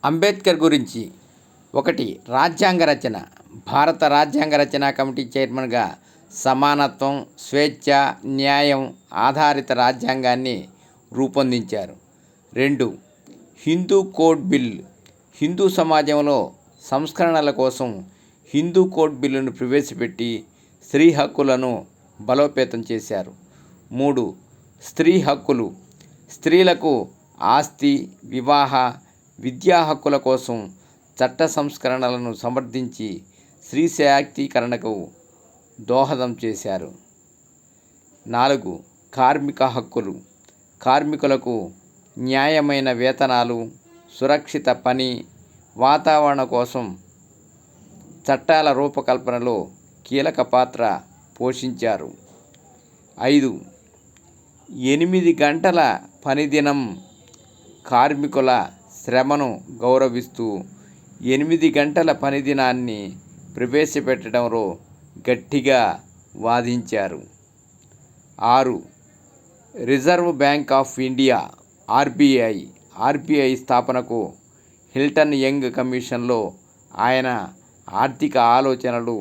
అంబేద్కర్ గురించి ఒకటి. రాజ్యాంగ రచన. భారత రాజ్యాంగ రచనా కమిటీ చైర్మన్గా సమానత్వం, స్వేచ్ఛ, న్యాయం ఆధారిత రాజ్యాంగాన్ని రూపొందించారు. 2. Hindu code bill. హిందూ సమాజంలో సంస్కరణల కోసం హిందూ కోడ్ బిల్లును ప్రవేశపెట్టి స్త్రీ హక్కులను బలోపేతం చేశారు. 3. స్త్రీ హక్కులు. స్త్రీలకు ఆస్తి, వివాహ, విద్యా హక్కుల కోసం చట్ట సంస్కరణలను సమర్థించి స్త్రీ శాక్తీకరణకు దోహదం చేశారు. 4. కార్మిక హక్కులు. కార్మికులకు న్యాయమైన వేతనాలు, సురక్షిత పని వాతావరణం కోసం చట్టాల రూపకల్పనలో కీలక పాత్ర పోషించారు. 5. 8 గంటల పనిదినం. కార్మికుల శ్రమను గౌరవిస్తూ 8 గంటల పనిదినాన్ని ప్రవేశపెట్టడంలో గట్టిగా వాదించారు. 6. Reserve bank of India RBI స్థాపనకు హిల్టన్ యంగ్ కమిషన్లో ఆయన ఆర్థిక ఆలోచనలు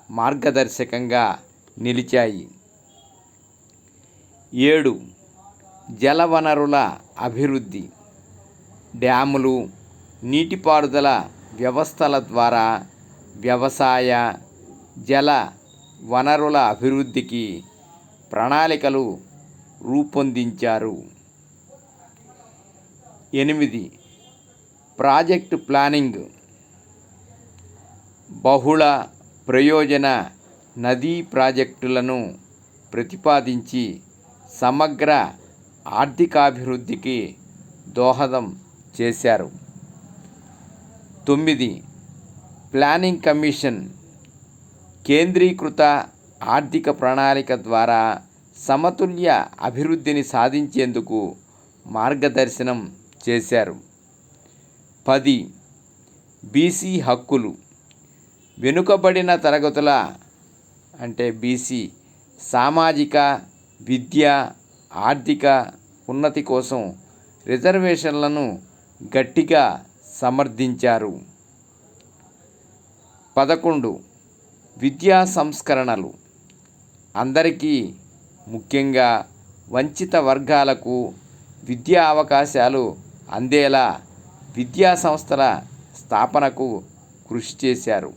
మార్గదర్శకంగా నిలిచాయి. 7. జలవనరుల అభివృద్ధి. డ్యాములు, నీటిపారుదల వ్యవస్థల ద్వారా వ్యవసాయ, జల వనరుల అభివృద్ధికి ప్రణాళికలు రూపొందించారు. 8. Project planning. బహుళ ప్రయోజన నదీ ప్రాజెక్టులను ప్రతిపాదించి సమగ్ర ఆర్థికాభివృద్ధికి దోహదం చేశారు. 9. Planning commission. కేంద్రీకృత ఆర్థిక ప్రణాళిక ద్వారా సమతుల్య అభివృద్ధిని సాధించేందుకు మార్గదర్శనం చేశారు. 10. బీసీ హక్కులు. వెనుకబడిన తరగతుల బీసీ సామాజిక, విద్యా, ఆర్థిక ఉన్నతి కోసం రిజర్వేషన్లను గట్టిగా సమర్థించారు. 11. విద్యా సంస్కరణలు. అందరికీ, ముఖ్యంగా వంచిత వర్గాలకు విద్యా అవకాశాలు అందేలా విద్యా సంస్థల స్థాపనకు కృషి చేశారు.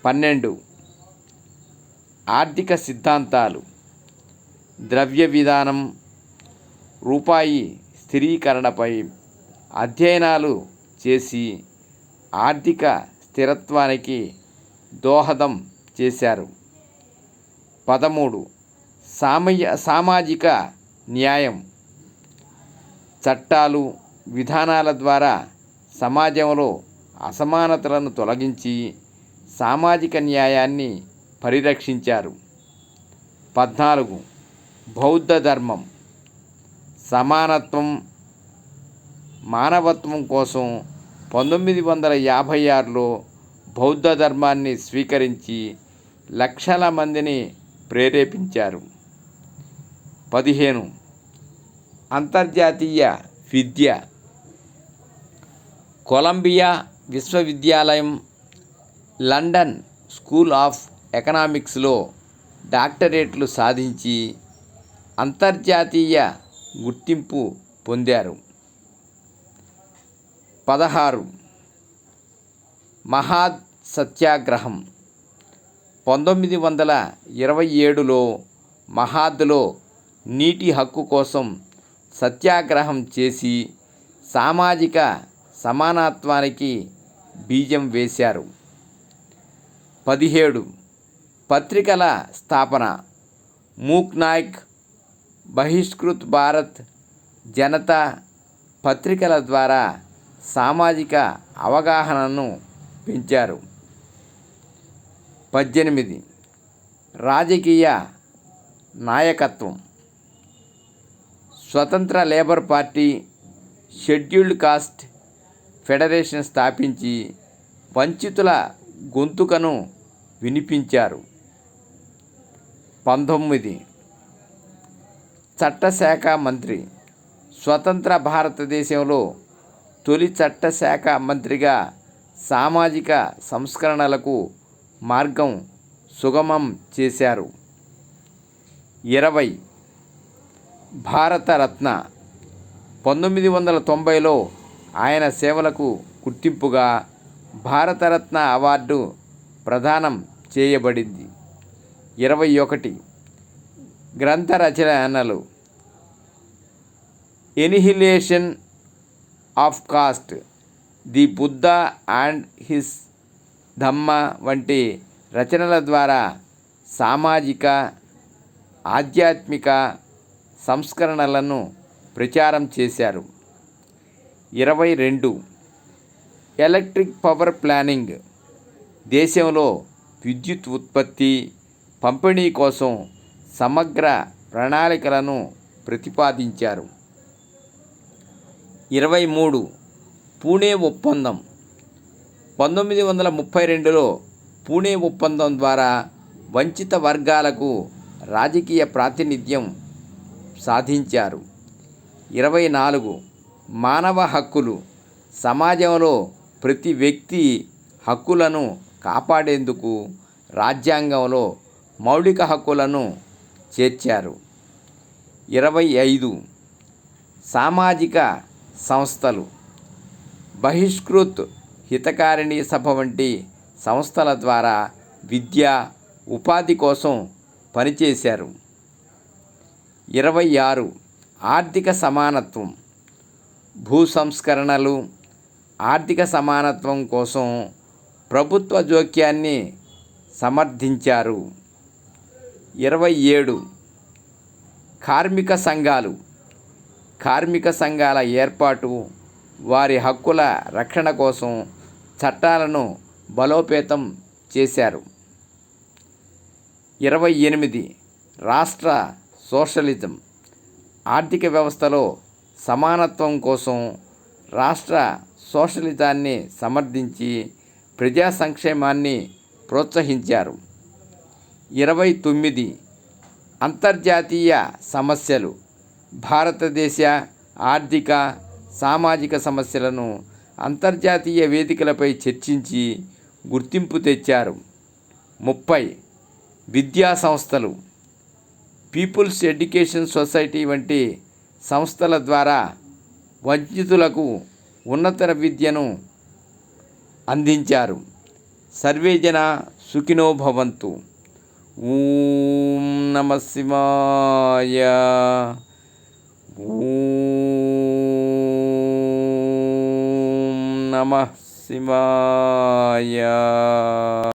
12. ఆర్థిక సిద్ధాంతాలు. ద్రవ్య విధానం, రూపాయి స్థిరీకరణపై అధ్యయనాలు చేసి ఆర్థిక స్థిరత్వానికి దోహదం చేశారు. 13. సామాజిక న్యాయం. చట్టాలు, విధానాల ద్వారా సమాజంలో అసమానతలను తొలగించి సామాజిక న్యాయాన్ని పరిరక్షించారు. 14. బౌద్ధ ధర్మం. సమానత్వం, మానవత్వం కోసం 1956లో బౌద్ధ ధర్మాన్ని స్వీకరించి లక్షల మందిని ప్రేరేపించారు. 15. అంతర్జాతీయ విద్య. కొలంబియా విశ్వవిద్యాలయం, లండన్ స్కూల్ ఆఫ్ ఎకనామిక్స్లో డాక్టరేట్లు సాధించి అంతర్జాతీయ గుర్తింపు పొందారు. 16. మహాద్ సత్యాగ్రహం. 1927లో మహాద్లో నీటి హక్కు కోసం సత్యాగ్రహం చేసి సామాజిక సమానత్వానికి బీజం వేశారు. 17. పత్రికల స్థాపన. మూక్ నాయక్, బహిష్కృత్ భారత్, జనతా పత్రికల ద్వారా సామాజిక అవగాహనను పెంచారు. 18. రాజకీయ నాయకత్వం. స్వతంత్ర labour party, scheduled cost federation స్థాపించి వంచితుల గొంతుకను వినిపించారు. 19. చట్టశాఖ మంత్రి. స్వతంత్ర భారతదేశంలో తొలి చట్టశాఖ మంత్రిగా సామాజిక సంస్కరణలకు మార్గం సుగమం చేశారు. 20 భారతరత్న 1990లో ఆయన సేవలకు గుర్తింపుగా భారతరత్న అవార్డు ప్రదానం చేయబడింది. 21 గ్రంథ రచనలు annihilation of cost, the Buddha and his Dhamma వంటి రచనల ద్వారా సామాజిక ఆధ్యాత్మిక సంస్కరణలను ప్రచారం చేశారు. 22 ఎలక్ట్రిక్ పవర్ ప్లానింగ్, దేశంలో విద్యుత్ ఉత్పత్తి పంపిణీ కోసం సమగ్ర ప్రణాళికలను ప్రతిపాదించారు. 23 పూణే ఒప్పందం, 1932లో పూణే ఒప్పందం ద్వారా వంచిత వర్గాలకు రాజకీయ ప్రాతినిధ్యం సాధించారు. 24 మానవ హక్కులు, సమాజంలో ప్రతి వ్యక్తి హక్కులను కాపాడేందుకు రాజ్యాంగంలో మౌలిక హక్కులను చేర్చారు. 25 సామాజిక సంస్థలు, బహిష్కృత్ హితకారిణి సభ వంటి సంస్థల ద్వారా విద్య ఉపాధి కోసం పనిచేశారు. 26 ఆర్థిక సమానత్వం, భూ సంస్కరణలు, ఆర్థిక సమానత్వం కోసం ప్రభుత్వ జోక్యాన్ని సమర్థించారు. 27 కార్మిక సంఘాలు, కార్మిక సంఘాల ఏర్పాటు, వారి హక్కుల రక్షణ కోసం చట్టాలను బలోపేతం చేశారు. 28 రాష్ట్ర సోషలిజం, ఆర్థిక వ్యవస్థలో సమానత్వం కోసం రాష్ట్ర సోషలిజాన్ని సమర్థించి ప్రజా సంక్షేమాన్ని ప్రోత్సహించారు. 29 అంతర్జాతీయ సమస్యలు, భారతదేశ ఆర్థిక సామాజిక సమస్యలను అంతర్జాతీయ వేదికలపై చర్చించి గుర్తింపు తెచ్చారు. 30 విద్యా సంస్థలు, పీపుల్స్ ఎడ్యుకేషన్ సొసైటీ వంటి సంస్థల ద్వారా వంచితులకు ఉన్నత విద్యను అందించారు. సర్వే జన సుఖినో భవంతు. ఓం నమః శివాయ. ఓం నమః శివాయ.